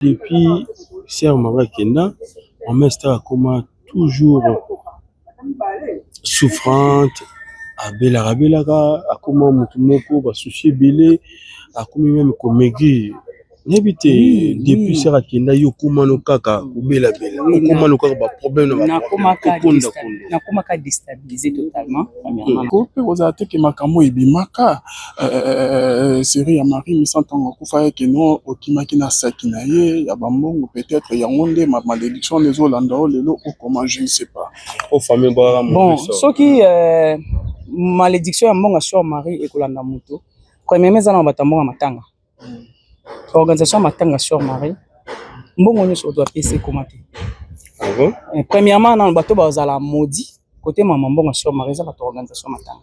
Depuis Sœur Marie Kenda, on met comment toujours souffrante, abelaka, akoma mutumoko, ba souci belé, akomi même komegi. N'habité depuis Sœur Kenda, yokuma no kaka, kubela bela, yokuma no kaka ba problème na komaka déstabiliser totalement. Coupe aux attaques makambo ibimaka série ya Marie Misantango kufa que non okimaki na sakina ye ya bambongo peut-être yango nde ma malédiction des Hollandais lelo ou comment je ne sais pas. Au famille bon soki malédiction ya mbongo sur Marie ekolanda muto ko memeza na batambonga matanga. Organisation matanga sur Marie mbongo nyoso doit payer comment. Ah bon? Premièrement dans le bateau bazala maudit côté maman mbongo sur Marie za bato organisation matanga.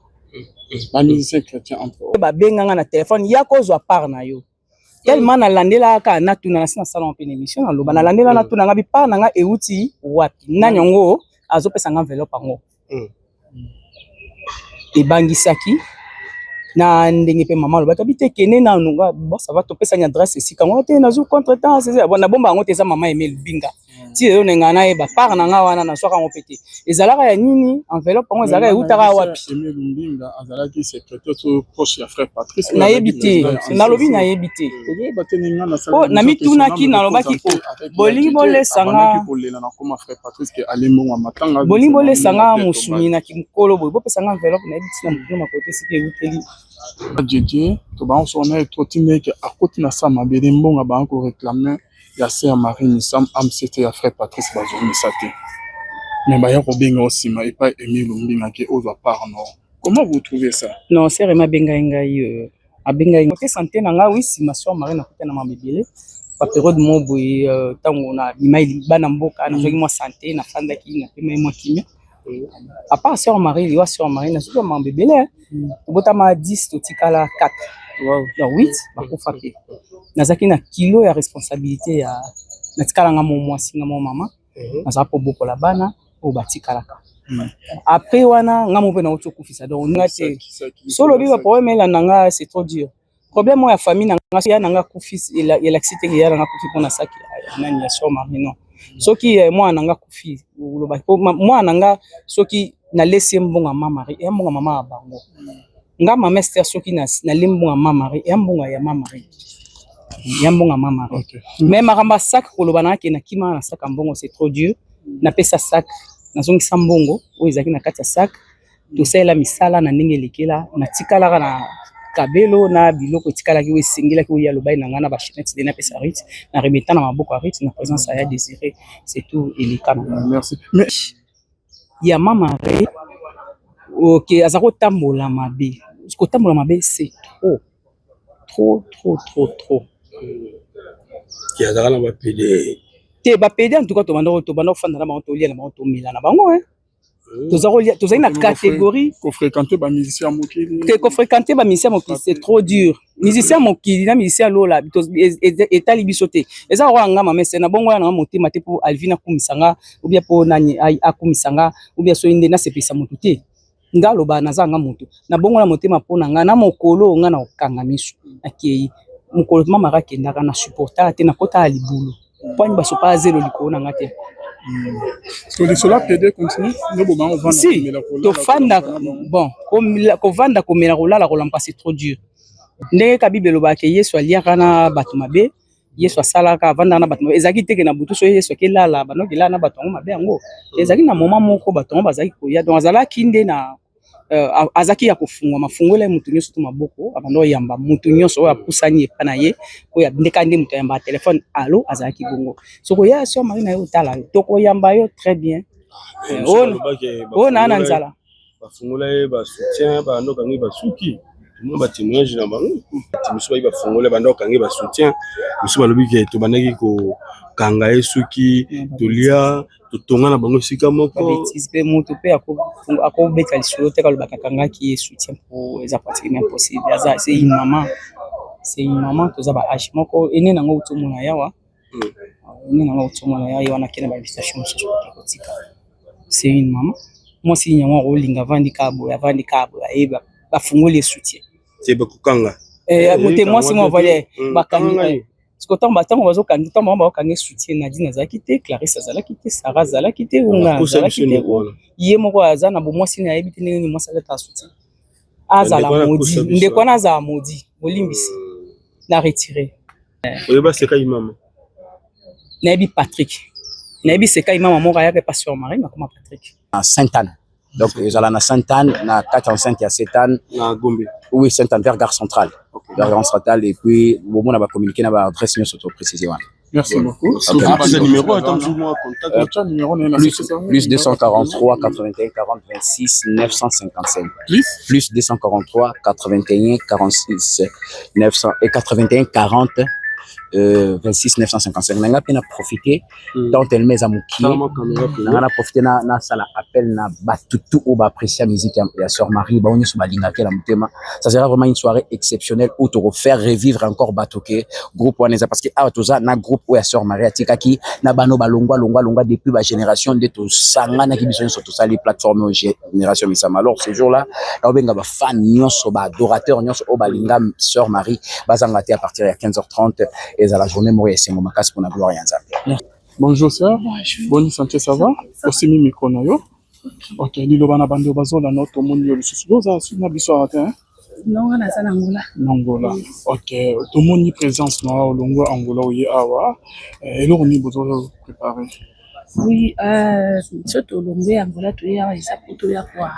Ba musicien chrétien entre ba benganga na téléphone ya kozwa part na yo. Tellement na landela ka na tuna na salon pe émission na loba na landela na tuna ngabi part na nga euti wapi na nyongo azopesa nga enveloppe ngo. E bangisaki na ndenge pe mama loba tabite kene na nunga bon ça va topesa nya adresse ici quand on te na zo contretemps c'est bon na bomba ngo teza mama Emile Binga ti yo nenga na e ba part na nga wana na soka ngo pete ezalaka ya nini enveloppe ngo ezalaka eutaka wapi Emile Binga azalaki secrétaire to proche ya frère Patrice na yebité na lobi na yebité oh na mituna ki na lobaki bolingo le sanga bolingo le sanga musumi na kimkolo boy bopesa nga enveloppe na yebité na mukuna makote sike euteli Didier, tu vas en sonner trottiné que à côté de ça, ma belle mbonga ba encore réclamer ya Sœur Marie Nissam am c'était ya frère Patrice Bazomi Saté. Mais ba ya ko benga aussi ma et pas Emile Mbinga qui ose part non. Comment vous trouvez ça? Non, Sœur ma benga ngai a benga côté santé na nga oui si ma Sœur Marie na côté na mabebele. Pa période mo boy tango na bimaili bana mboka na zoki mo santé na fandaki na pema mo kimia. À part Sœur Marie, il y a Sœur Marie, na souvent mon bébé là. Botama 10 to tikala 4. Wow, dans 8 ba ko faké. Nazaki na kilo ya responsabilité ya na tikala nga mo mwasi nga mo mama. Naza po boko la bana o batikala ka. Après wana nga mo pe na oto kufisa donc ngate. Solo biba problème là nanga c'est trop dur. Problème moi ya famille nanga ya nanga kufis il l'accident ya nanga kufi pona saki nani ya Sœur Marie non. Soki moi nanga kufi moi nanga soki na laisser mbonga mama Marie et mbonga mama bango nga mama Esther soki na lembo mama Marie et mbonga ya mama Marie ya mbonga mama Marie mais makamba sac koloba na ke na kima na sac mbongo c'est trop dur na pesa sac na zongi sambongo o ezaki na kati ya sac to sela misala na ndenge lekela na tikala na kabelo na biloko tikala ki wesengela ki ya lobai na ngana ba chinette de na pesa rit na remettant na maboko a rit na présence ya désiré c'est tout et les canons. Merci. Mais ya mama Marie OK azako tambola mabe ko tambola mabe c'est trop qui a dans la PD te ba PD en tout cas to bando fanda na ba to lia na ba to mila na bango tozali na catégorie ko fréquenter ba musicien mokili ko fréquenter ba musicien mokili c'est trop dur musicien mokili na musicien lola etali bisote eza ko nga mama c'est na bongo ya na motema te po Alvina kumisanga ou bien po nani akumisanga ou bien so inde na sepesa mutu te nga loba na zanga mutu na bongo na motema po na nga na mokolo nga na okanga misu akei mokolo mama rakendaka na supporter te na kota libulu point ba so pas zéro likolo na nga te. Cela PD continue si to fanda bon ko vanda ko mela ko lala ko lampa c'est trop dur ndenge ka Bible loba ke Yesu aliaka na bato mabe Yesu asalaka vanda na bato mabe ezaki teke na butu so Yesu ke lala banoki lala na bato mabe yango ezaki na moment moko bato bazaki ko ya donc azala kinde na azaki ya kofungwa mafungole mutu nyonso to maboko abando yamba mutu nyonso oya pusani epana ye oya ndeka nde mutu yamba téléphone allo azaki bongo soko ya Sœur Marie na yo tala to ko yamba yo très bien on a nanzala bafungula ye ba soutien ba ndoka ngi ba suki mo ba témoignage na bango timiso ba fungula ba ndoka ngi ba soutien miso ba lobi ke to banaki ko kanga ye suki tolia totonga na bango sika moko bêtise pe mutu pe ako beta lisolo te ka loba kanga ki ye soutien pour eza pratiquement impossible c'est une maman to za ba âge moko ene na ngo utomona yawa ene na ngo utomona yawa wana kena ba invitation so ko tika c'est une maman moi si nyango rolinga vandi kabo eba ba fungoli soutien c'est beaucoup kanga moi si moi voler ba kanga parce que tant bazo kangi tant mama bakangi soutien Nadine azalaki te, Clarisse azalaki te, Sarah azalaki te, Unga azalaki te. Ye moko aza na bomwasi na yebi te ndenge mwasi aleta soutien. Azala modi, ndeko na azala modi, bolimbisi na retiré. Oyeba seka imama. Na yebi Patrick. Na yebi seka imama moko ayaka pasteur Marie na koma Patrick. À Sainte-Anne. Donc, ils allaient à Sainte-Anne, na 405 à Sainte-Anne. Na Gombe. Oui, Sainte-Anne, vers Gare Centrale. Okay. Vers Gare Centrale, et puis, au moment où on va communiquer, on va adresser notre précision. Merci beaucoup. Le numéro, attends-moi, contact. Plus 243 81 40 26 955. Plus 243 81 46 900 et 81 40 26 955. Nanga pena profiter tant elle met à mouki. Nanga profiter na sala appel na batutu ou ba apprécier la musique ya sœur Marie ba oni so balinga ke la mutema. Ça sera vraiment une soirée exceptionnelle où te refaire revivre encore Batoké groupe waneza parce que a toza na groupe ou ya sœur Marie atikaki na bano balongwa longwa depuis ba génération de to sangana ki biso sur tout ça les plateformes génération misama. Alors ce jour là na benga ba fan nyonso ba adorateur nyonso o balinga sœur Marie bazanga te à partir de 15h30 et à la journée mourir c'est mon macasse pour la gloire et en bonjour sœur. Bonne santé, ça va? Aussi mi mikono yo. Ok, lilo bana bande bazola no to moni yo lisusu. Doza suna biso ata. Non, on a ça Angola. Angola. Ok, to moni présence na olongo Angola oye awa. Elo ni bozo préparer. Oui, surtout olongo Angola to ya isa poto ya kwa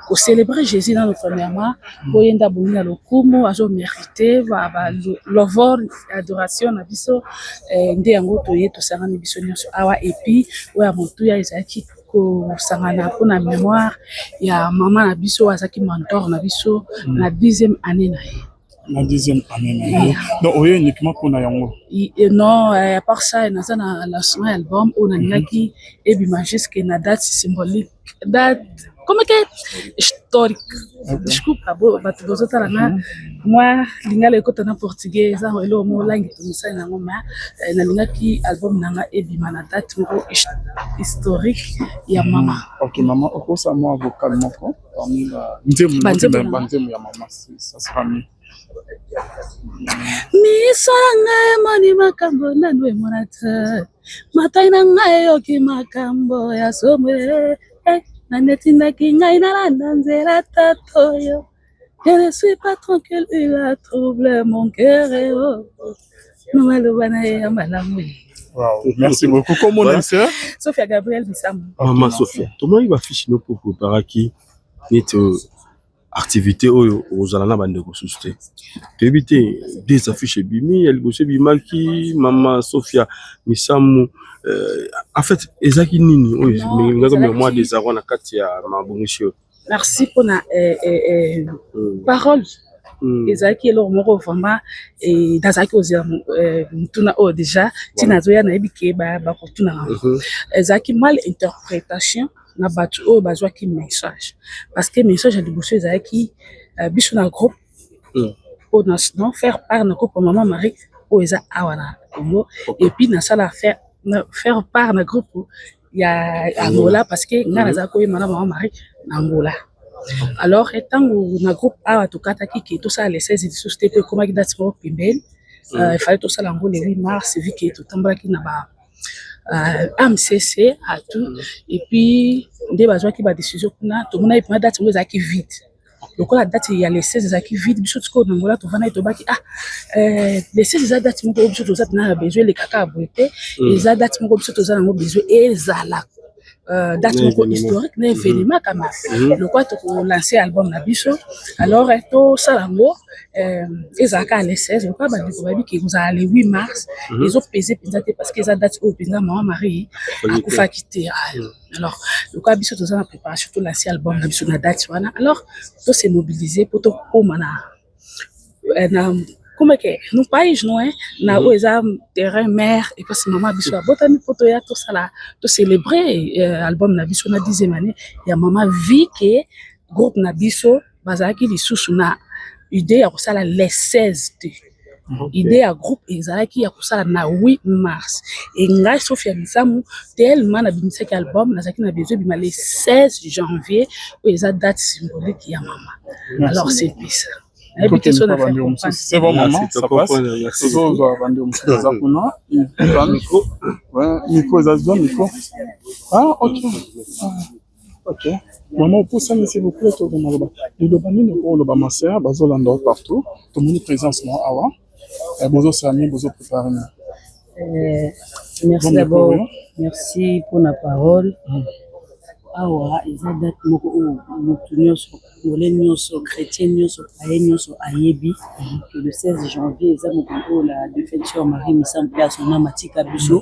pour célébrer Jésus dans notre premièrement, pour yenda bonina le kumo azo mérité va l'ovor adoration na biso nde yango to ye to sangana biso nyonso awa et puis oya motu ya ezaki ko sangana pona mémoire ya maman na biso azaki mentor na biso na 10e année na ye. La 10e année. Donc, oui, uniquement pour Nayango. Non, à part ça, il y a un lancement album où on a qui est jusqu'à une date symbolique. Date, comment que historique. Je coupe à beau, bah, tu dois être moi, l'ingale écoute en portugais, ça, et le mot langue, tout ça, na ngoma, na linga qui album nanga et bimana date historique, ya mama. Ok, maman, au cours ça, moi, vocalement, parmi la. Banzem, ya maman, ça sera mieux. Misanga mani makambo nanwe monata matai na ngai yoki makambo ya somwe na netinda kingai na nzela tatoyo je ne suis pas tranquille il a troublé mon cœur nous malobana ya malamu. Wow, merci beaucoup. Comment on est Sophia Gabriel Bissam. Maman Sophia, comment il va ficher nos pour préparer qui activité aux alana bande ko susté to éviter des affiches bimi elle bosse bimaki Maman Sophia misamu en fait ezaki nini ngako mémoire des arona kati ya mabongisho. Merci pour la parole. Ezaki eloko moko vraiment dazaki ozela mutuna o déjà tinazoya na ebike ba kotuna ezaki mal interprétation na batu o bazwa ki message parce que message de bosso ezaki biso na groupe o non faire part na groupe Maman Marie o eza awana Congo et puis na sala faire part na groupe ya Angola parce que ngana za ko yema Maman Marie na Angola. Alors étant na groupe awa tokataki ki tout ça les 16 de société comme qui date pour pembel il fallait tout ça l'ango le 8 mars vu que tout tambraki na ba AMCC à tout et puis des besoins qui ba décision kuna to mona ipona date ngo zaki vide donc la date il y a les 16 zaki vide biso tiko na ngola to vana to baki les 16 za date ngo biso to za na besoin les kaka aboté et za date ngo biso to za na besoin ezala date moko historique na événement kama le quoi to lancer album na biso alors to salango ezaka les 16 le quoi ba diko babi ki vous allez 8 mars ils ont pesé peut-être parce que ça date au pinga Maman Marie akufa quitter alors le quoi biso to za na préparation to lancer album na biso na date wana alors to se mobiliser pour to komana na comment que nous pays non na o eza terrain mère et parce que maman biso botami poto ya to sala to célébrer album na biso na 10e année ya maman vie que groupe na biso bazaki lisusu na idée ya kosala les 16 idée ya groupe ezalaki ya kosala na 8 mars et ngai Sophia Misamu tellement na bimisaki album nazaki na besoin bima les 16 janvier o eza date symbolique ya maman. Alors c'est ça. Habite sur la faire comprendre. C'est bon, maman, ça passe. Toujours, on va vendre micro, micro. Ah, ok. Ok. Maman, pour ça, s'il vous plaît, tout le monde. Le Lobanine, le Bamasseur, Bazolando partout. Tout le monde présence, moi, avant. Bonjour, Samy, bonjour, préparé. Merci d'abord. Merci pour la parole. Awa, eza date moko o mutu nyonso ngole nyonso chrétien nyonso païen nyonso ayebi que le 16 janvier eza moko la défenseur Marie Misampe à son amatika biso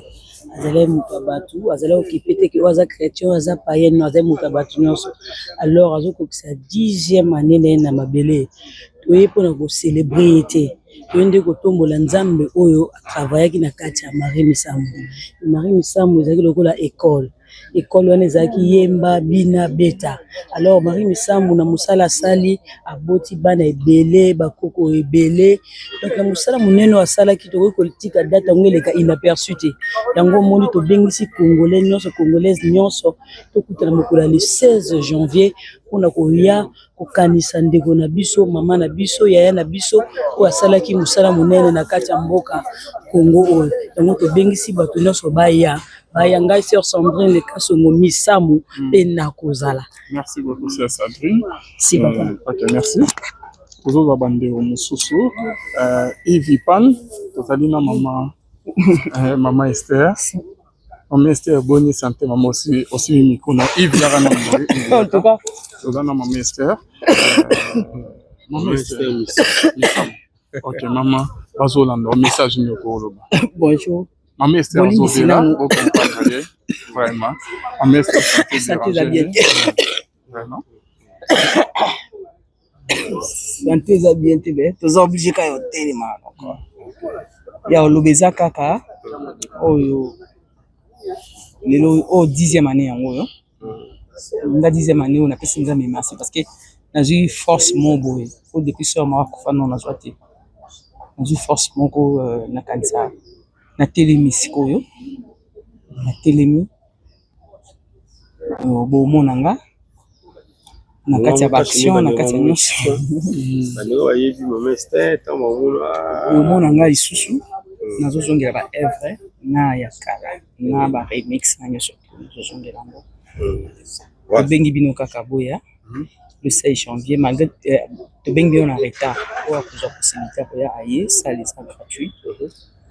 azala mutu abatu azala okipete ke waza chrétien aza païen aza mutu abatu nyonso alors azokokisa 10e année na mabele toye pona ko célébrer été toyende kotombola nzambe oyo travaillaki na kati ya Marie Misampe. Marie Misampe ezaki lokola école wana ezalaki yemba bina beta. Alors Marie Misambu na musala sali aboti bana ebele bakoko ebele donc na musala munene asalaki to politique data ngeleka inaperçu te yango moni to bengisi congolais nyonso congolaise nyonso to kutana mokolo le 16 janvier pona koya kokanisa ndeko na biso mama na biso yaya na biso o asalaki musala munene na kati ya mboka Congo oyo yango to bengisi bato nyonso baya Bayanga sur Sandrine le Kasongo Misamu et Nakozala. Merci beaucoup, c'est Sandrine. Si, papa. Ok, merci. Vous avez bandé au Moussoussou. Yves Pan, Totalina maman, maman Esther. Maman Esther, bonne santé, maman aussi Mikuna. Yves Yarana, En tout cas. Totalina maman Esther. Maman Esther, ok, maman, Bazolando, message Nyoko. Bonjour. Maman Esther Zobela, vous comprenez vraiment. Maman Esther, santé za bien. Vraiment. Santé za bien te be. Toza obligé ka yo telema donc. Ya olobeza kaka oyo lelo o 10e année yango yo. La 10e année on a pesi nzambe merci parce que nazui force mon boy. Au depuis sur ma kufa non nazwa te. Nazui force moko na kanisa. Na telemi sikoyo na telemi bomonanga na kati ya baction na kati ya nyonso bomonanga lisusu nazozongela ba œuvre na ya kala na ba remix na nyonso nazozongela yango tobengi bino kaka boya le 16 janvier malgré tobengi bino na retard po akozwa possibilité koya aye ça les a gratuit.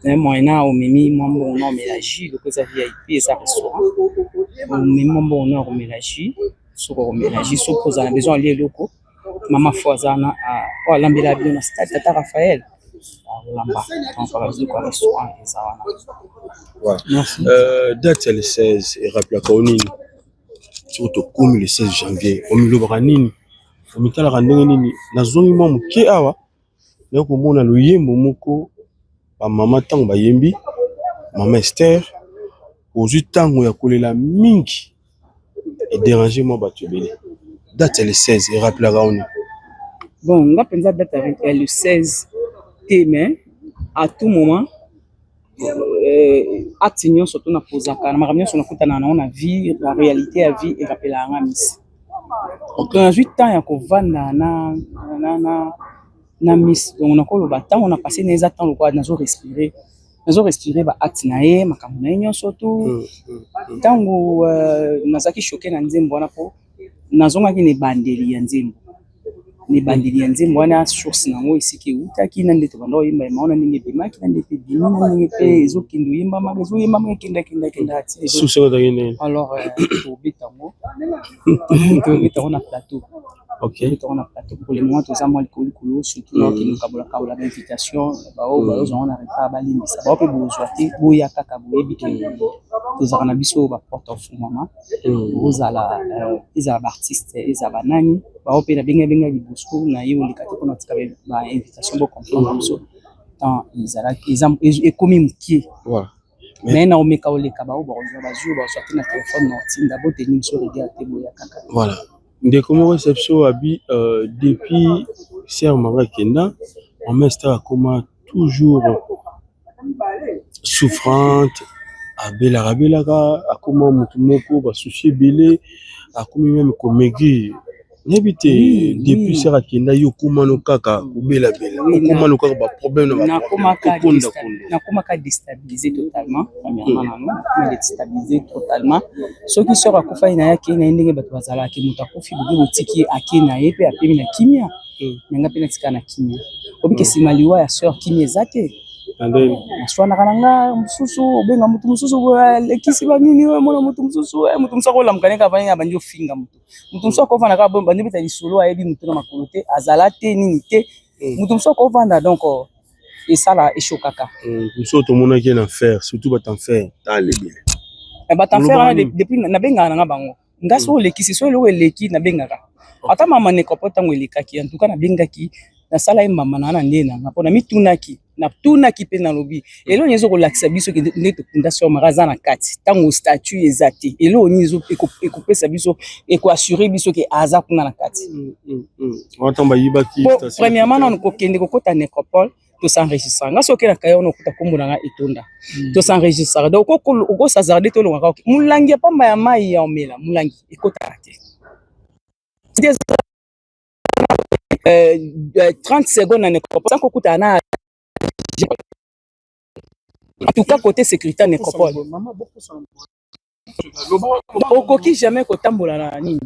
Moyena omemi mambo on a mélange le cause VIP et ça restaurant omemi mambo on a mélange soko mélange soko za besoin lié loko mama foazana a lambela bien na stade Tata Raphaël lamba on va dire quoi restaurant et ça voilà date le 16 et rappela kaonini surtout comme le 16 janvier au milieu branini au mitala randenge nini nazongi mwa muke awa na komona loyembo moko ba mama tango bayembi mama Esther ozui tango ya kolela mingi et déranger moi bato ebele date le 16 et rappela kaoni bon nga penza date avec le 16 te mais à tout moment acte nyonso to na pozaka na makambo nyonso nakutana nango na vie la réalité ya vie erapelanga misi donc nazwi temps ya kovanda na miss donc nakoloba ntango na passé na eza temps lokola nazo respirer ba acte na ye makambo na ye nyonso tu ntango nazaki choqué na nzembo wana po nazongaki na ebandeli ya nzembo wana source nango esiki eutaki na ndete banda oyemba yema wana ndenge ebemaki na ndete ebimi na ndenge mpe ezokende oyembamaka ezoyembama ekendakendakenda ati alors tobeta yango na plateau. Ok. Pour le moment, tous moi le surtout là qui nous kabola l'invitation, on a pas balimbi ça va pas besoin boya kaka boyebi tous on a biso ba porte of mama vous ala ils a artiste ils a banani ba opera benga libosko na yo le kati pour tika ba invitation pour comprendre biso tant ils et comme mki voilà mais na omeka oleka ba jour ba sortir na téléphone na tinda bote ni so regarder boya kaka voilà. Ndeko moko réception abi depuis Sœur Marie Kenda on Esther akoma toujours souffrante abelaka akoma mutu moko ba souci belé akomi même komegi N'habité depuis ça Kenda yo kumano kaka ubela bela kumano kaka ba problème na nakomaka déstabiliser totalement premièrement na déstabiliser totalement soki sort akufa na yake na ndenge bato bazala ki muta kofi bugi botiki akina ye pe apemi na kimia nanga pe na tika na kimia obike simaliwa ya sœur kimia zate swana kananga mususu obenga mutu mususu lekisi ba nini mona mutu mususu ko lamkaneka vanya banjo finga mutu musu ko vana ka bomba ndi bita lisolo ayebi mutu na makolo te azala te nini te mutu musu ko vanda donc et ça là eshokaka musu to mona ki na faire surtout ba t'en faire ta lebele ba t'en faire depuis na benga na bango ngaso lekisi so lo eleki na bengaka ata mama ne kopota ngwelekaki en tout cas na bengaki na sala mama na ndena ngapona mitunaki na tunaki pe na lobi elo nyezo ko lakisa biso ke neto fondation magaza na kati tango statut ezati elo nyezo ekopesa biso eko assurer biso ke aza kuna na kati watamba yibaki premièrement on ko kende ko kota nécropole to s'enregistrer ngaso ke na kayo no kuta kombo na etonda to s'enregistrer donc ko sazarde to longa ka mulangi pamba ya mai ya omela mulangi ekota te 30 secondes na nécropole sans ko kuta na en tout cas côté sécurité nécropole okoki jamais kotambola na nini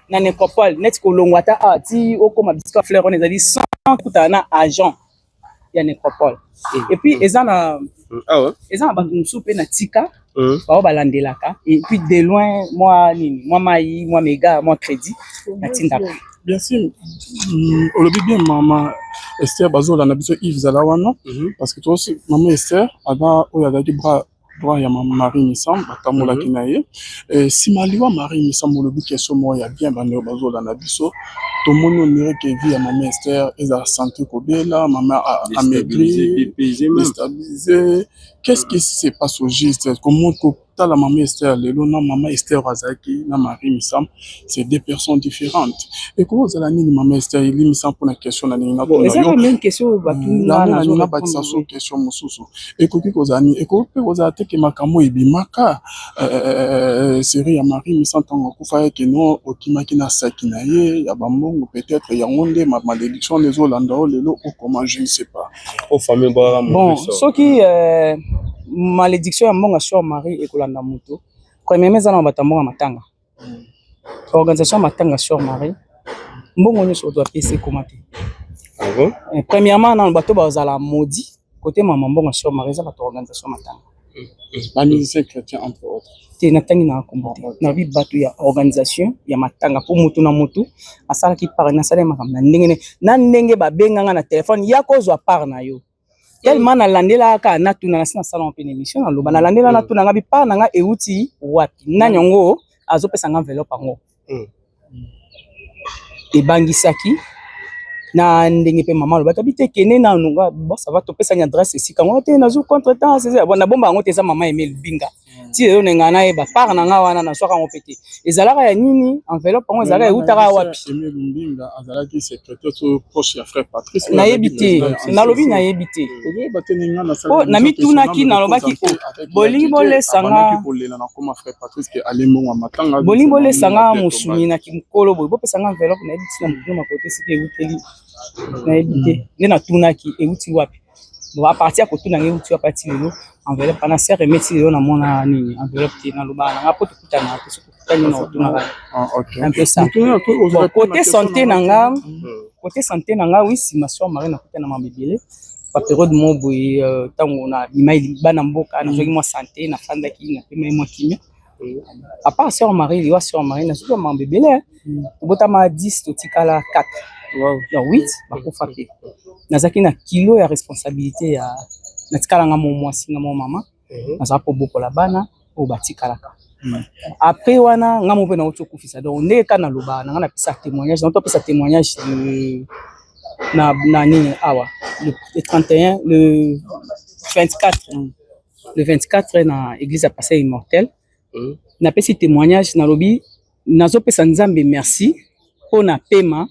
na nécropole net ko longwata ti okoma bisika fleur on ezali sans kutana agent ya nécropole et puis ezana bantu musu pe na tika bao balandelaka et puis de loin moi nini moi mai moi méga moi crédit na tindaka bien sûr olobi bien mama Esther bazola na biso Yves Zalawana parce que toi aussi maman Esther ada oyo azalaki bras droit ya Marie Missam batamolaki na ye simaliwa Marie Missam olobi question moko ya bien bano bazola na biso tomoni onire ke vie ya maman Esther eza santé kobela maman a maigri déstabilisé qu'est-ce qui se passe au juste comment la maman Esther lelo na maman Esther azaki na Marie Missam c'est deux personnes différentes et comment vous allez ni maman Esther il Missam pour la question na ninga bon c'est la même question batuna na batisa so question mususu et koki kozani et ko pe kozate ke makamo ebimaka série ya Marie Missam tango kufa ke no okimaki na saki na ye ya bambongo peut-être ya ngonde ma malédiction des Hollandais lelo ou comment je ne sais pas au famille bon soki malédiction ya mbonga sur Marie ekolanda moto premièrement ezana batambonga matanga organisation matanga sur Marie mbongo nyonso doit payer comment te premièrement na bato bazala maudit côté mama mbonga sur Marie za bato organisation matanga la musicien chrétien entre autres te natangi na kombote na bi bato ya organisation ya matanga pour moto na moto asala ki par na sala makamna ndenge babenganga na téléphone ya kozwa par na yo tellement na landela ka na tuna na sina salon pe émission na loba na landela na tuna ngabi pa nga euti wapi na nyongo azopesa nga enveloppe ngo e bangisaki na ndenge pe mama loba kabite kene na nunga bon ça va topesa nya adresse ici quand te na zo contretemps c'est bon na bomba ngo te za mama Emile Binga ti yo nenga na e ba par na nga wana na soka ngo pete ezalaka ya nini enveloppe ngo ezalaka eutaka wapi Emile Binga azalaki secrétaire to proche ya frère Patrice na yebite na lobi na yebite oh na mituna ki na lobaki bolingi bolesanga bolela na koma frère Patrice ke alembo matanga bolingi bolesanga musumi na kimkolo boy bopesa nga enveloppe na yebite na mutu ma côté sike euteli na yebite na tunaki euti wapi bon à partir ko tuna ngi euti wapi lelo enveloppe na sert remeti lelo na mona nini enveloppe na loba na poto kutana to so kutani na tuna un peu ça côté santé nanga oui simation Marie na kutana ma bébé pa période mo boy tango na imai bana mboka na jogi mo santé na fandaki na pema mo kimia à part sœur Marie liwa sœur Marie na soki ma bébé là botama 10 to tikala 4 ya 8 bakufa pe nazaki na kilo ya responsabilité ya natikala nga mo mwasi nga mo mama nazala po bokola bana o batikalaka après wana nga mo pe na otokufisa donc ndenge kana loba na nga na pesa témoignage na to pesa témoignage na nini awa le 31 le 24 na église à passer immortel na pesi témoignage na lobi nazo pesa nzambe merci pona pema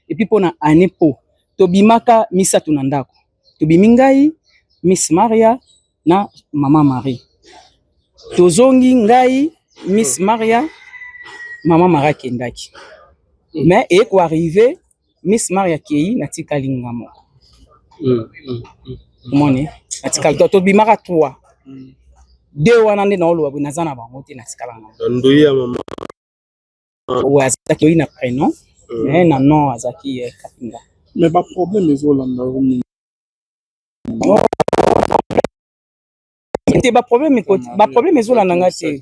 et puis pona année po tobimaka misatu na ndako tobimi ngai Miss Maria na mama Marie tozongi ngai Miss Maria mama Maria kendaki mais et quoi arriver Miss Maria Kei natika lingamo moni natika to bimaka 3 2 wana nde na oloba binazana bango te natika lingamo ndoya mama ou azaki na prénom mais na nom azaki Kapinga mais ba problème ezolanda rumi te ba problème ezolanda nga te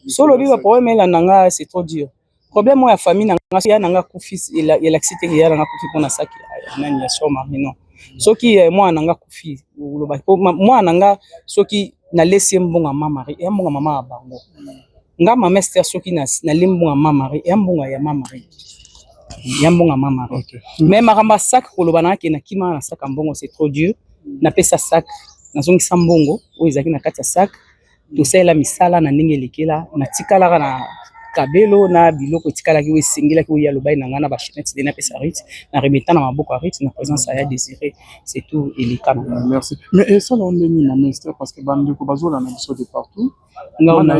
solo bi ba problème elanda nga c'est trop dur problème ya famille nanga ya nanga kufi elakisi te ya nanga kufi mpona saki nani ya soma non soki mwana nanga kufi mwana nanga soki nalesi mbonga mama Marie ya mbonga mama bango nga mama Esther soki na limbonga mama Marie ya mbonga ya mama Marie ya mbonga mama Marie mais makamba sac koloba na ke na kima na sac mbongo c'est trop dur na pesa sac nazongisa mbongo oyo ezaki na kati ya sac tosala misala na ndenge lekela na tikalaka na kabelo na biloko tikalaki we singila ki ya lobai na ngana ba chinette de na pesa rit na remettant na maboko à rit na présence ya désiré c'est tout elika merci mais ça on est ni maman Esther parce que bande ko bazola na biso de partout ngana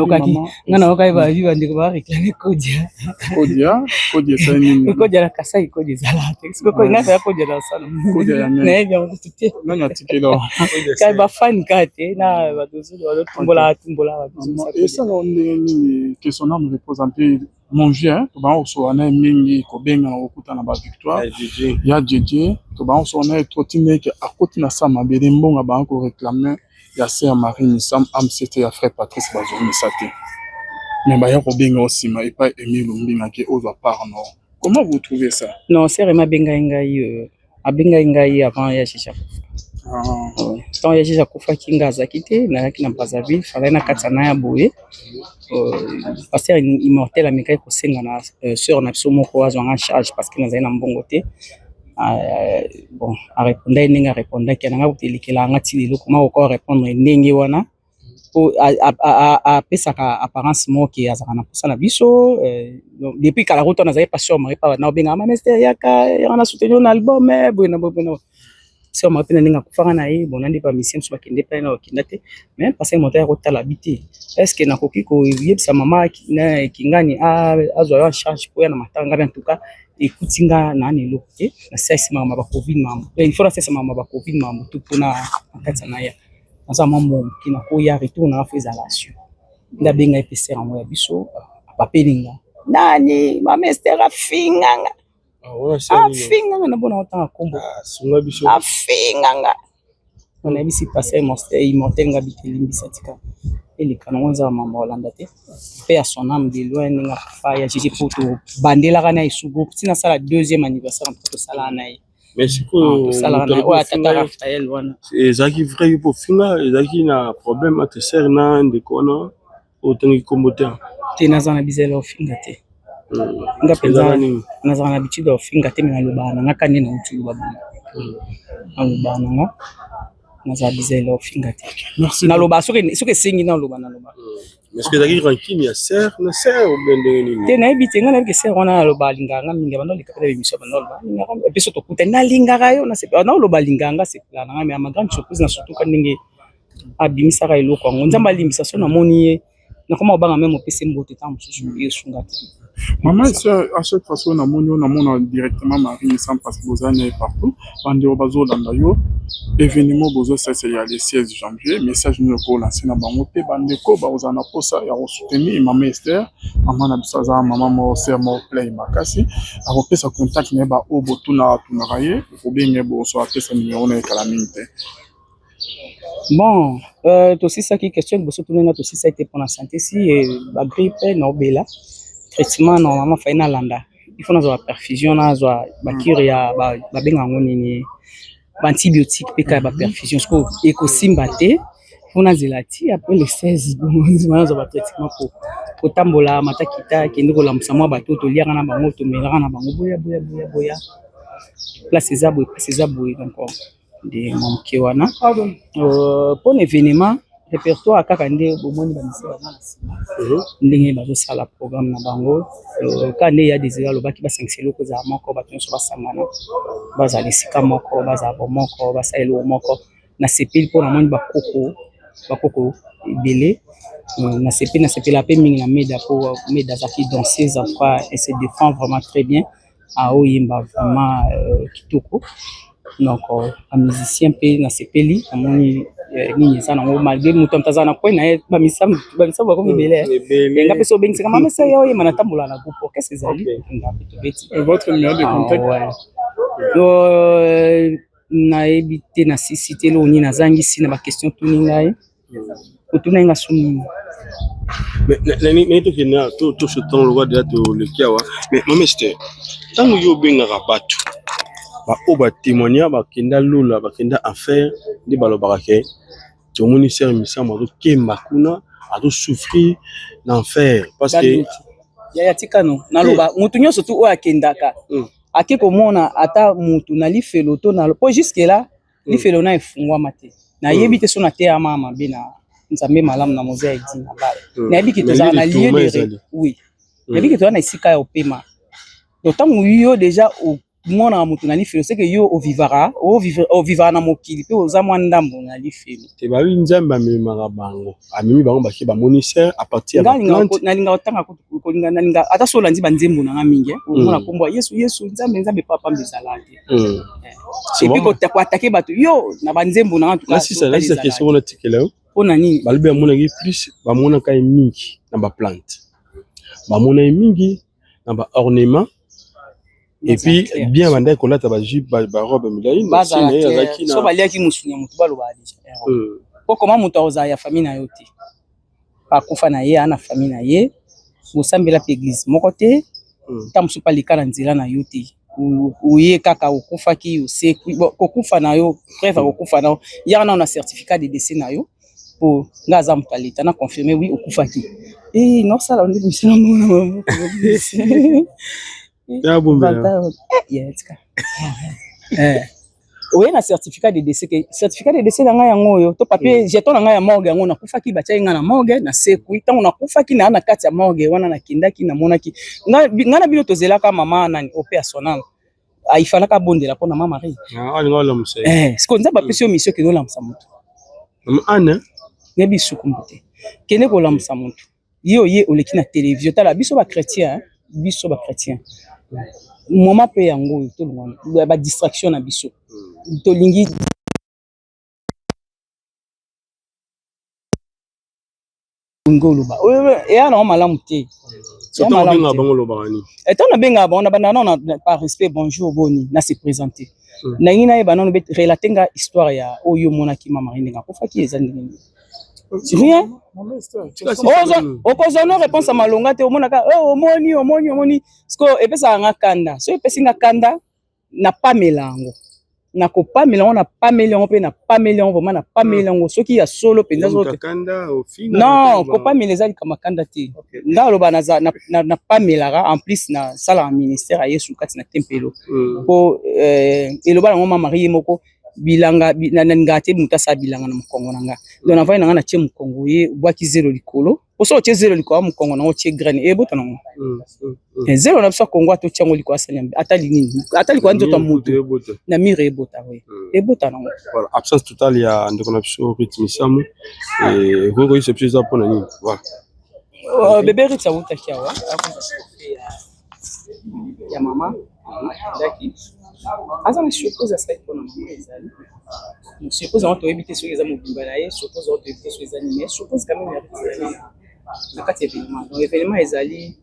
yokai ba viva ndiko ba réclamer kodia ça ni kodia la kasai kodia zala texte ko ngana ya kodia la sana kodia ya na bien on tout nani atikelo kai ba fan kate na ba dozo ba tumbola et ça on est ni que son âme repose un peu mon vieux to ba so ana mingi ko benga na okuta na ba victoire ya Djedje to ba so na trotine que à côté na sama bere mbonga ba ko réclamer ya sœur Marie Nissam c'était ya frère Patrice Bazoumi Saté mais ba ya ko benga aussi et pas Émile Lumbinga qui aux part non comment vous trouvez ça non sœur ma benga ngai abenga ngai avant ya chicha tant ya chicha kufa kinga zakite na yaki na Brazzaville fallait na katana ya boye pasteur immortel amikai ko senga na sœur na biso moko azwanga charge parce que nazali na mbongo te bon a répondre ndenge a répondre ke nanga kotelekela nga ti lelo koma ko répondre ndenge wana po a pesaka apparence moke azaka na posa na biso depuis kala roto nazali pasteur Marie pa na obenga mama Esther yaka yana soutenir na album boye na sœur Marie pena ndinga kufanga na ye bon nandi pa mission so bakende pa na okinda te mais parce que moto ya kotala biti est-ce que nakoki ko yebisa mama na kingani azwa en charge ko ya na matanga en tout cas ekutinga na nelo te na sesi mama ba covid mama il faut sesi mama ba covid mama tout pona akatsa na ya naza mambo kina ko ya retour na fa relation nda benga epese rango ya biso papelinga nani mama Esther afinganga afinganga na bona otanga kombo sunga biso afinganga on a bisi passer immortel nga bitelimbisa tika elika na ngonza mama Holanda te pe à son âme de loin ninga fa ya Djedje poto bandela kana isugo tina sala deuxième anniversaire poto sala na ye mais siko sala na wa tata Raphaël wana ezaki vrai pour finga ezaki na problème entre sœur na ndeko na otangi kombote te nazana bizela ofinga te nga penza nazana habitude ofinga te na lobana nga kanye na utu lobana na lobana nga naza bizela ofinga te na loba soki sengi na loba na loba est-ce que ezaki rancune ya sœur na sœur obende nini te na yebi te nga na yebi sœur wana loba linganga mingi bando likapela biso bando loba linganga biso to kuta na linganga yo na sepa na loba linganga sepla na nga mais ma grande surprise na surtout quand ndenge abimisaka eloko ngo nzamba limbisa so na moni ye na koma obanga même opese mbote ta mosusu esunga te maman à chaque façon na mona directement Marie Nissam parce que vous en êtes partout bande bazo landa yo événement bozo ça c'est le 16 janvier message nous ko lancer na bango pe bande ko ba ozana posa ya soutenir maman Esther maman na bisaza maman mo sœur mo play makasi a repesa contact ne ba obotu na tunaraye ko benge bo so apesa numéro na kala minte. Bon, aussi ça qui est question, tout le monde aussi ça a été pour la santé. Si la grippe nobela, traitement normalement fait na landa. Il faut avoir perfusion, avoir bakir ya ba benga ngoni antibiotique peka ba perfusion. Parce que écosimbate, on a zelati après le 16 on a avoir traitement pour tambola matakita qui ndiko la msamwa bato to liaka na bango to melaka na bango boya. Place ezabwe encore. De mon kiwana pour l'événement répertoire kaka nde bomoni ba misala na sima ndenge bazo sala programme na bango quand il y a des événements baki ba 5 selo ko za moko ba tonso ba sangana baza lesika moko baza bomoko ba saelo moko na sepil pour na moni ba koko belé na sepil la pe mingi na meda pour meda za ki danseuse en quoi et se défend vraiment très bien aoyemba vraiment kitoko. Donc un musicien pe na sepeli amoni nini eza nango malgré moto mtaza na point na ye bamisa bako mibele nga pe so bengisa kama mesa yo yema na tambola na groupe qu'est-ce que ezali nga pe tobeti votre numéro de contact nayebi te na sisite lo nini nazangisi na baquestion tuni ngai otuna nga suni mais tokenda toso ntango lokwa deja toleki awa mais mamester ntango yo obengaka bato baoyo batémoigna bakenda lola bakenda affaire nde balobaka ke tomoni ser misambo azokemba kuna azosouffrir na enfer parce que ya tikano naloba motu nyonso tu oyo akendaka ake komona ata motu na lifelo to na po jusque là lifelo na efungwama te nayebi te so na te ya mama mabe na nzambe malamu na mozea edi na bala nayebi ke tozala na lieu de oui nayebi ke tozala na esika ya opema donc ntango yo déjà mwana motu na lifelo c'est que yo ovivaka na mokili pe oza mwa ndambo na lifelo te babi nzambe amemaka bango amemi bango bake bamoniser à partir ya baplante nalinga otanga kolinga nalinga ata so olandi banzembo nanga mingi omona kombo yesu nzambe papa mbezala te epi koatake bato yo na banzembo nanga nasisa question wana tikela yo mpona nini balobi bamonaki plus bamonaka ye mingi na baplante bamona ye mingi na baornement et puis bien bandai kolata ba jupe ba robe milai so baliaki musuni ya motu baloba deja po koma moto akozala ya famille na yo te akufa na ye ana famille na ye bosambela pe église moko te ta mosusu paleka na nzela na yo te oye kaka okufaki osekwi kokufa na yo preuve akokufa na yo yaka na certificat de décès na yo po nga aza moto aleta na confirme oui okufaki nosala nde misala mbona oye na certificat de décès que certificat de décès na ngai yango oyo to papier jeton na ngai ya morgue yango nakufaki batiaki ngai na morgue na sekwi ntango nakufaki na kati ya morgue wana nakendaki namonaki ngai na bino tozelaka mama nani opérationnel aifalaka abondela mpona mama Marie siko nzambe apesi yo mission kende olamusa motu ana ngebi sukumbu te kende kolamusa motu ye oleki na télévision tala biso bakrétien moment pe yango tolongana ba distraction na biso tolingi ngoloba ya na malamu te ya malamu bango loba ni etant na benga bango na bana na par respect bonjour boni na se présenter na ngina ye banano bet relatenga histoire ya oyo monaki mama Marie akufaki ezandi c'est rien okozana réponse à malonga te omonaka omoni siko epesaka nga kanda so epesi nga kanda na pamela yango nakopamela yango na pamela yango mpe na pamela yango vraiment na pamela yango soki ya solo mpenza non kopamela eza likama kanda te nga aloba na pamelaka en plus na sala ya ministère ya yesu kati na tempelo po eloba yango mama Marie moko bilanga naninga te mutu asala bilanga na mokongo na nga donc navai na nga na tie mokongo ye obwaki zelo likolo poso otie zelo likolo ya mokongo nango otie graine ebota nango zelo na biso ya kongo atotia yango likolo asali atali nini atali kwa nzoto ya mutu na mire ebota we ebota nango absence totale ya ndeko na biso rythmisamu kokoyisa biso eza mpona nini voilà bebe ritsa utaki awa ya mama ndaki aza na surprise asali mpona mama ezali surprise yango toyebi te soki eza mobimba na ye surprise yango toyebi te soki eza nini mais surprise quand même ezali na kati ya événement donc événement ezali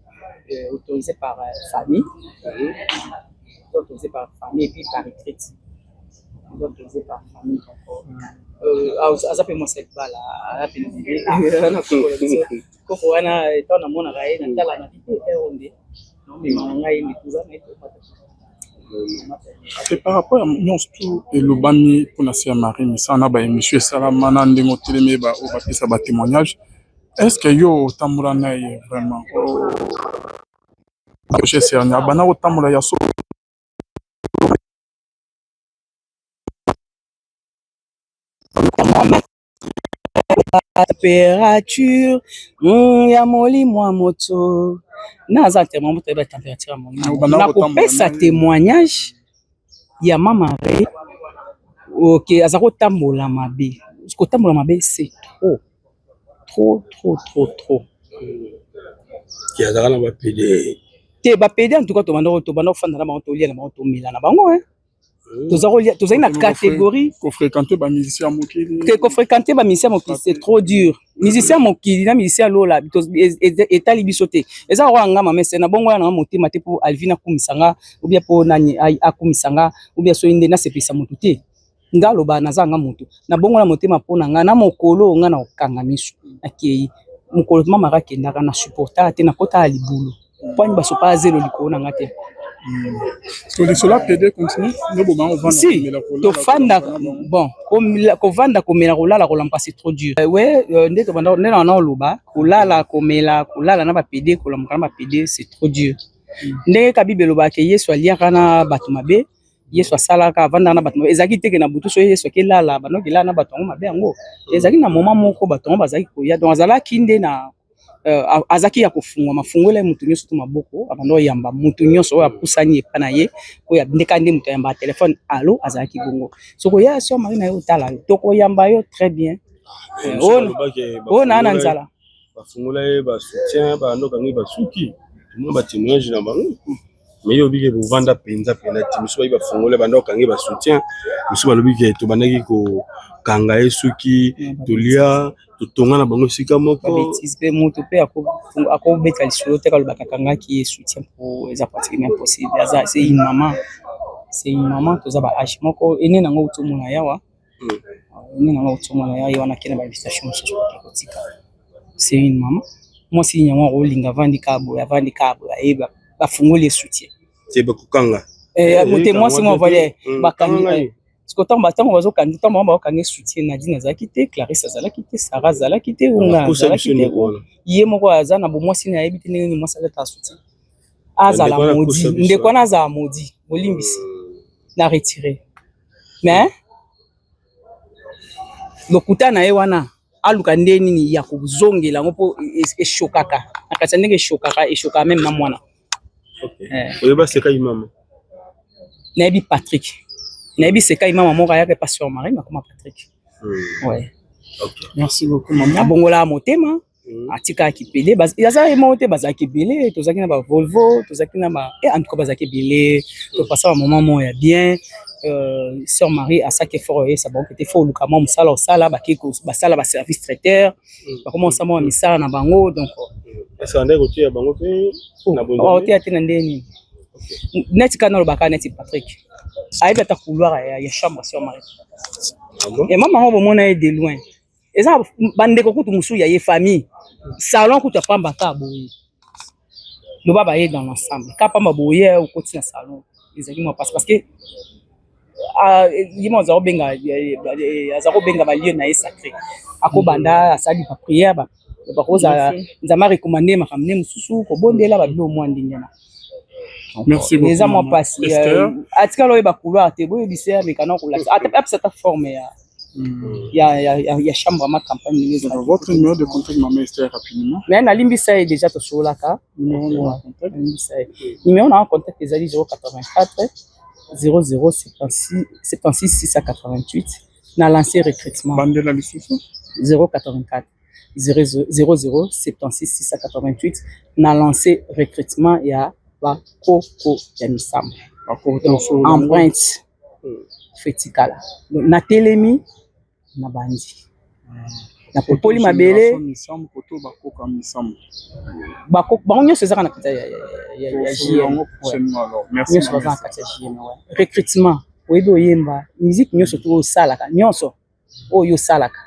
autorisé par famille autorisé par famille et puis par retraite autorisé par famille aza mpe mwasi libala aza mpe koko wana ntango namonaka ye natala na bite eronde nomema na ngai ndekuza na ye Et par rapport à nyonso tu elobami mpona se ya Marie misala na baémission esalama na ndenge otelemi bapesa batémoignage est-ce que yo otambola na ye vraiment sernia bana kotambola ya so température ya molimo ya moto naza tellement moto yeba température ya molimo nakopesa témoignage ya mama Marie ok aza kotambola mabe kotambola mabe c'est trop ki azaka na bapede te bapede en tout cas tobanda ofanda na bango tolia na bango tomela na bango tozali na catégorie kofréquente bamusicien ya mokili kofréquente bamusicien ya mokili c'est trop dur musicien ya mokili na musicien lola etali biso te eza koya nga mamese na bongo ya nanga motema te mpo alvin akumisanga obia mpo nani akumisanga obia soki nde nasepelisa motu te nga aloba naza nga motu na bongo na motema mpo na nga na mokolo nga na kokanga miso akei mokolo mamaka akendaka na supporta te nakota ya libulu poani basopa azelo likolo na nga te solisolo apede continue si tofanda bon kovanda komela kolala kolamba c'est trop dur nde tobanda nde na oloba kolala komela kolala na bapede kolamba na bapede c'est trop dur ndenge kabibe elobaka yesu aliaka na bato mabe yesu asalaka avandaka na bato mabe ezalaki teke na butu so yesu akelala bandoki elala na bato yango mabe yango ezalaki na moma moko bato yango bazalaki koya donc azalaki nde na azaki ya kofungwa mafungwela mutu nyonso to maboko abando yamba mutu nyonso oyo apusani epa na ye oyo ndeka nde mutu yamba telefone allo azalaki bongo soko ya so mari na yo tala toko yamba yo très bien on na nzala bafungula ye ba soutien ba ndoka ngi basuki tout ba témoignage na bango mais yo bige buvanda penza timiso ba bafungula ba ndoka ngi ba soutien miso ba lobike to bandaki ko kanga esuki tolia totonga na bango sika moko bêtise pe moto pe akobeta lisolo te kalobaka kangaki ye soutien pour eza pratiquement impossible aza c'est une maman toza ba âge moko ene nango utomona yawa ene nango utomona yawa wana kena ba invitation mosusu kotika c'est une maman moi si nyango rolinga vandi kabo eba bafungoli soutien c'est bakukanga moto moi si moi voyais bakanga Tant que bazo kandi tant mama bakange soutien Nadine azalaki te Clarisse azalaki te Sarah azalaki te Unga azalaki te ye moko aza na bomwasi na yebi te ndenge mwasi azalaka soutien azala modi ndeko na azala modi bolimbisi na retiré mais lokuta na ye wana aluka nde nini ya kozongela ngo po eshokaka akatsa ndenge eshoka même na mwana oyeba seka imama na yebi Patrick Nabi Seka imama moko ayaka pasteur Marie makoma Patrick. Ouais. OK. Merci beaucoup maman. Abongola motema atika kipele baza emote baza kipele tozaki na ba Volvo tozaki na ba en tout cas baza kipele to passer un moment mo ya bien sœur Marie a ça qui fort et ça bon était fort lukama musala osala bakiko basala ba service traiteur ba commencer mo misala na bango donc est-ce ande ko tia bango pe na bongo. Oh tia tena ndeni. Net kana lo bakana net Patrick. Aïe ta couloir ya chambre sur Marie. Et maman on mona de loin. Et ça bande ko kutu musu ya famille. Salon kutu pamba ka boye. Le baba est dans l'ensemble. Ka pamba boye au côté na salon. Exactement parce que yimo za obenga ba lieu na sacré. Akobanda asali pa prière ba koza nzama recommander makamne mususu ko bondela ba bilo mo ndingena. Merci beaucoup. Les amants passent. Atika lo ba couloir te boye bisea mekana ko la. Ata cette forme ya chambre ma campagne. Votre numéro de contact maman Esther rapidement. Mais na limbisa est déjà to solaka. Numéro na contact limbisa. Numéro na contact ezali 084 00 76 688 na lancé recrutement. Bandela lisusu 084 00 76 688 na lancé recrutement ya ba koko ya misamba empreinte fetikala na telemi na bandi na popoli mabele misamba poto ba koko misamba ba nyonso ezaka na kata ya merci recrutement oyebi oyemba musique nyonso to osalaka nyonso oyo osalaka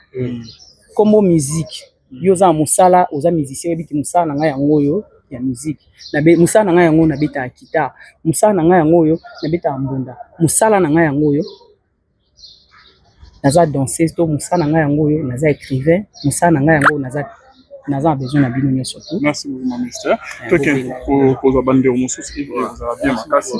comme musique yo za musala oza musicien oyebi ti musala na ngai yango oyo ya musique na be musala na ngai yango na beta guitare musala na ngai yango oyo na beta mbunda musala na ngai yango oyo naza danseuse to musala na ngai yango oyo naza écrivain musala na ngai yango naza besoin na bino nyonso tout. Merci beaucoup ma ministère token pour bande de mususu qui vous a bien makasi.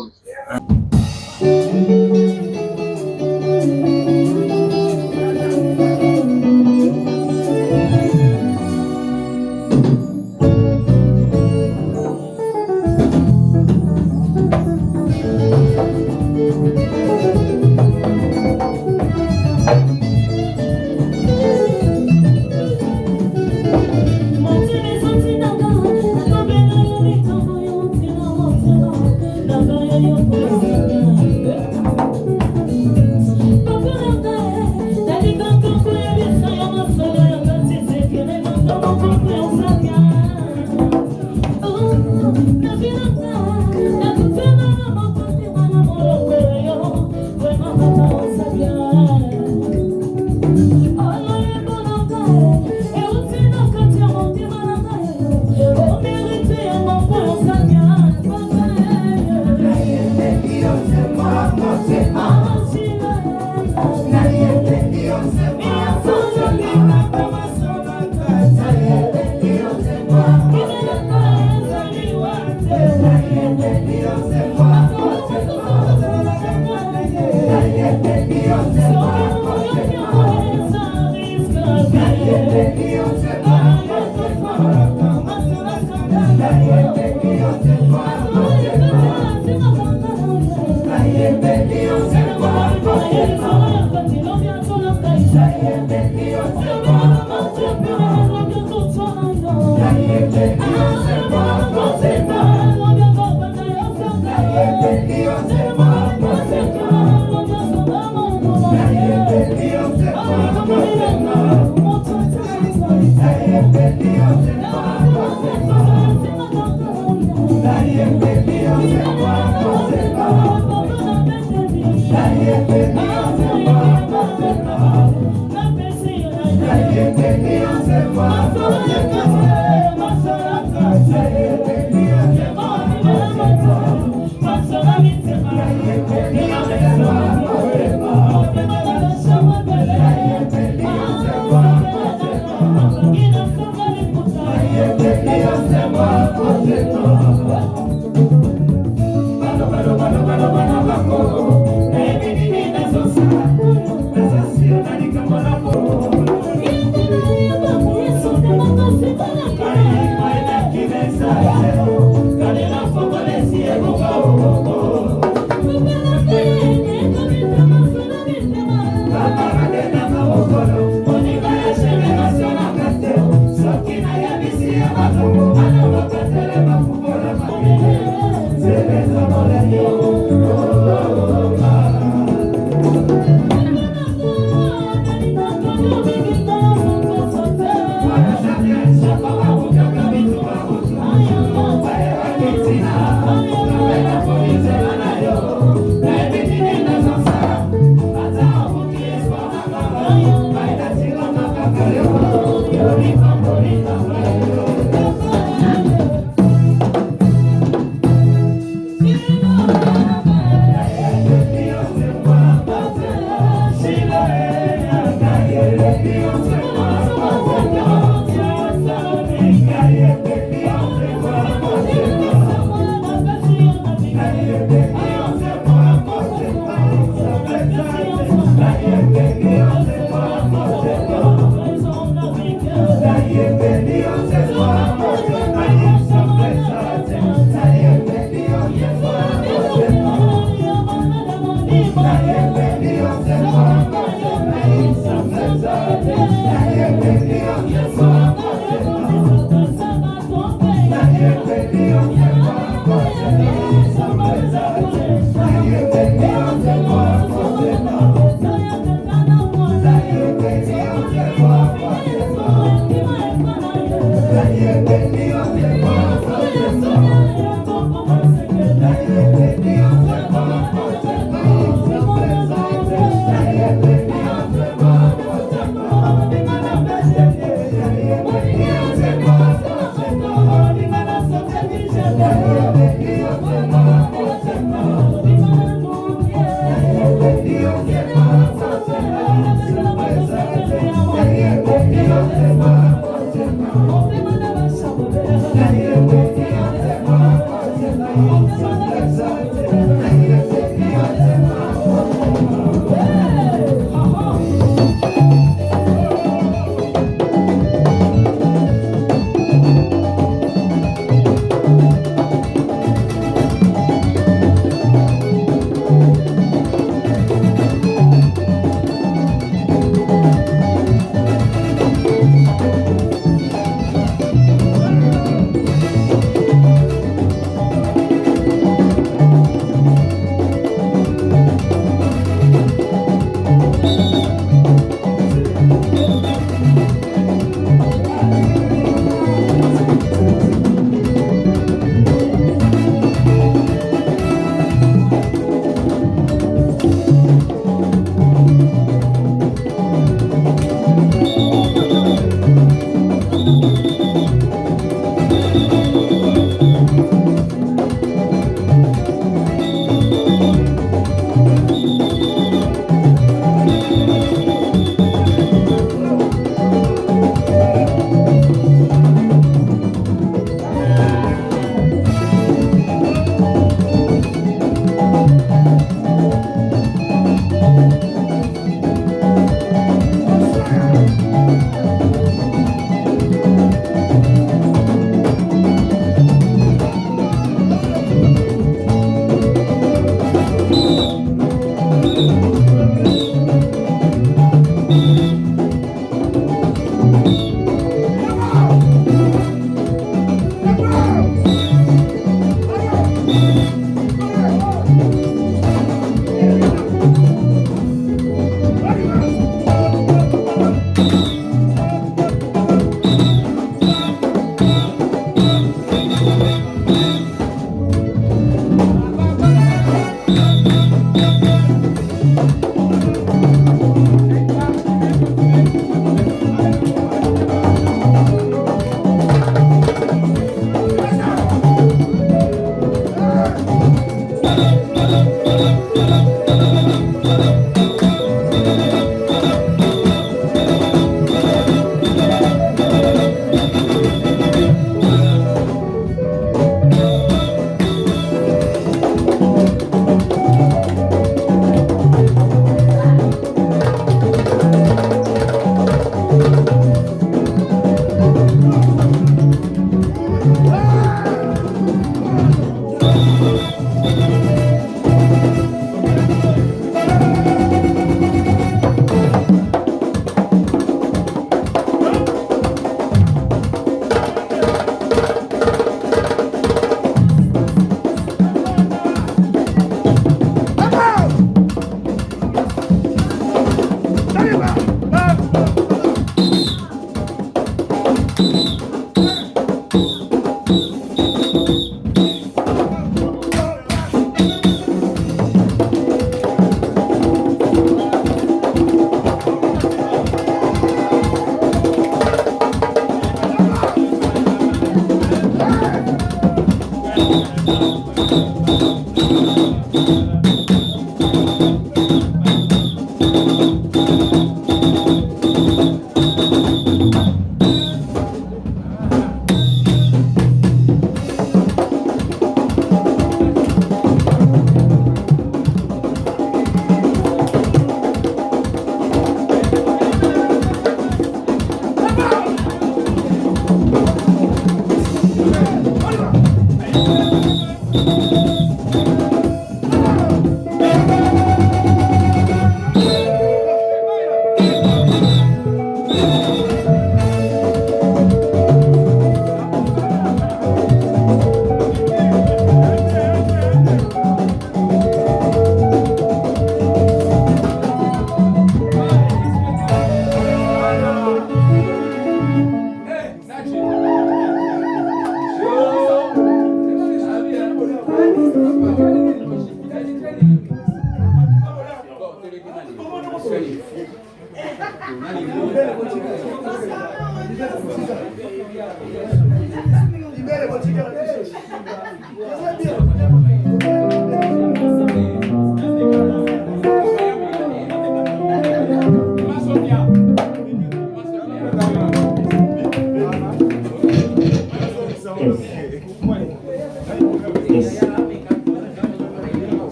Thank you.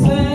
Say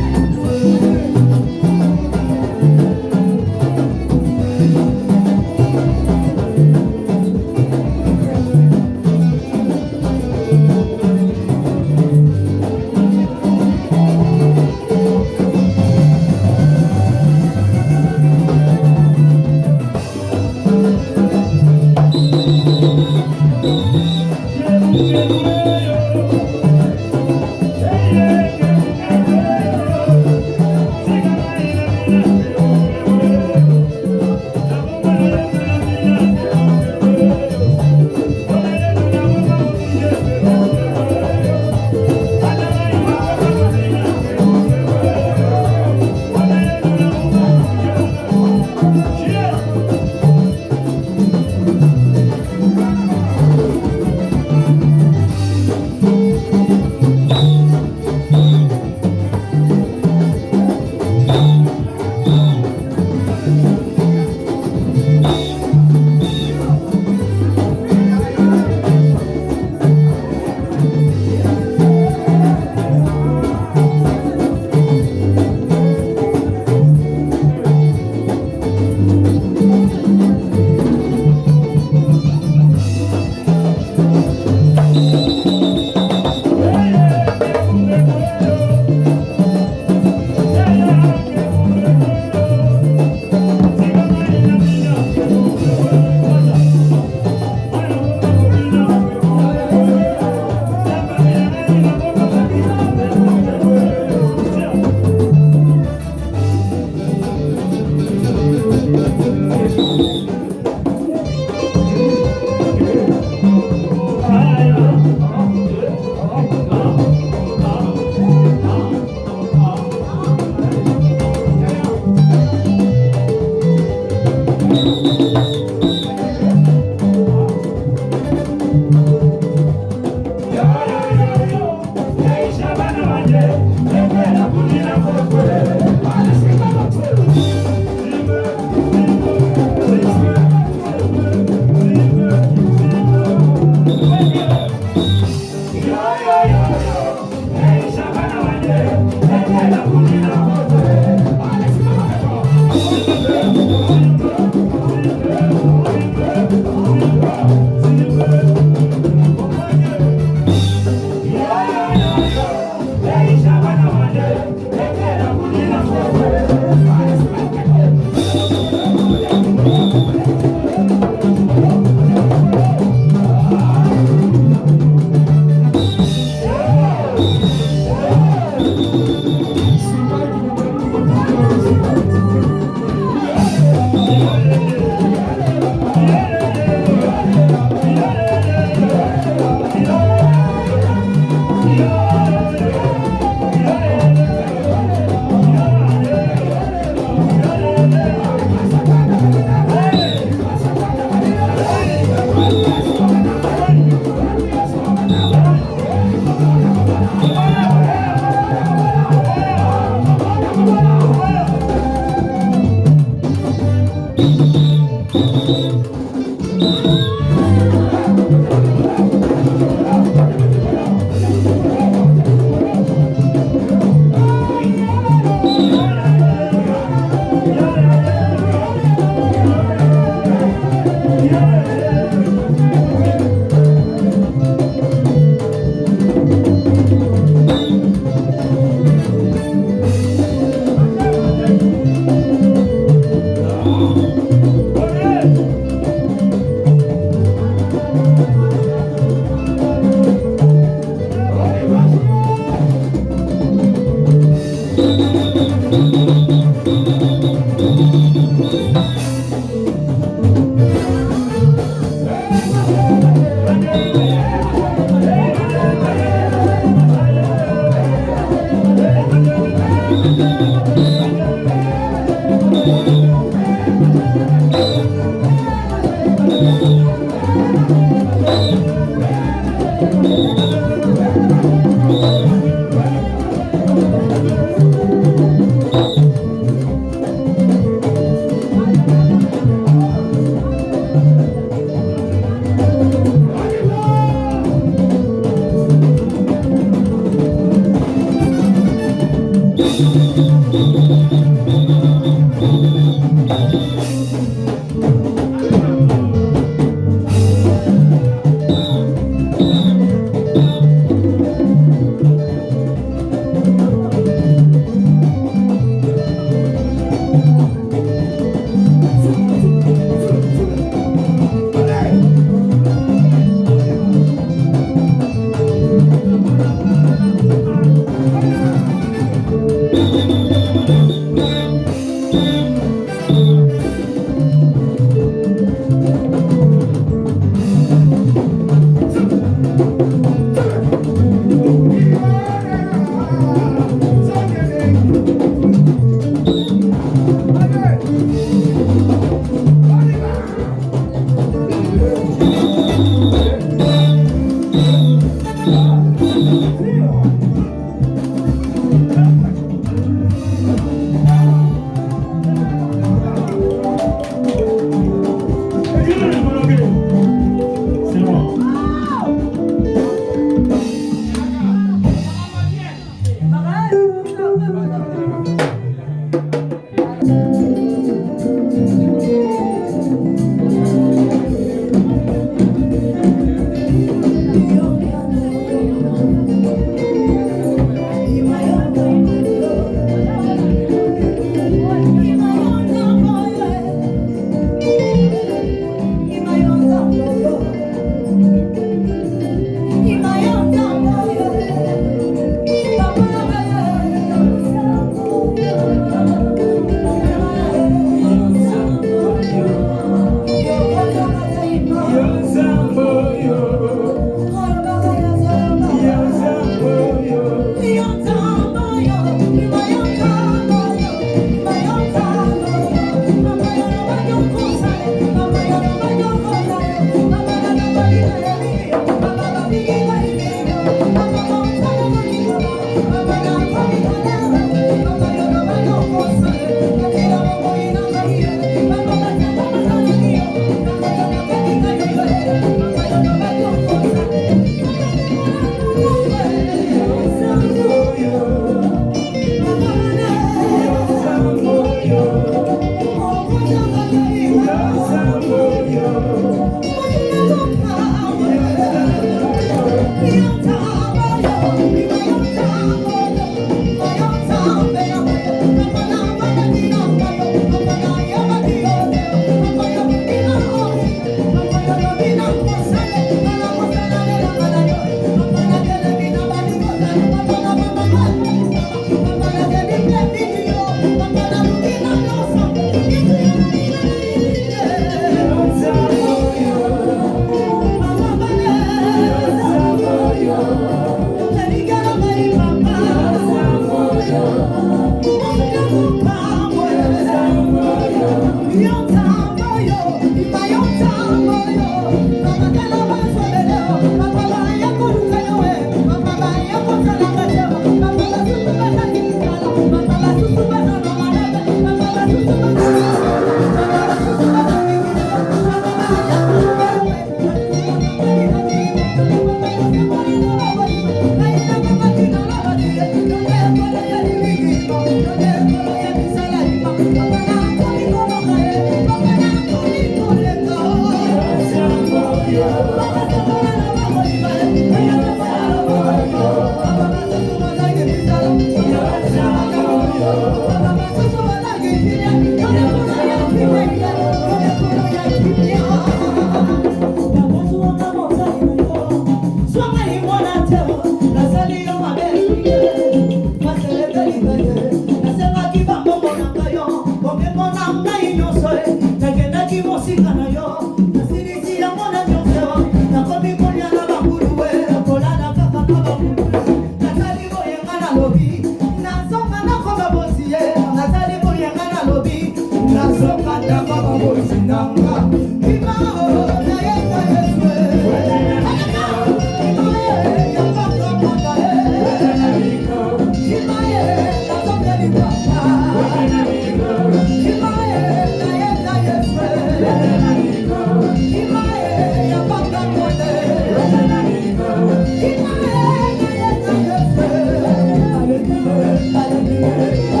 Hallelujah.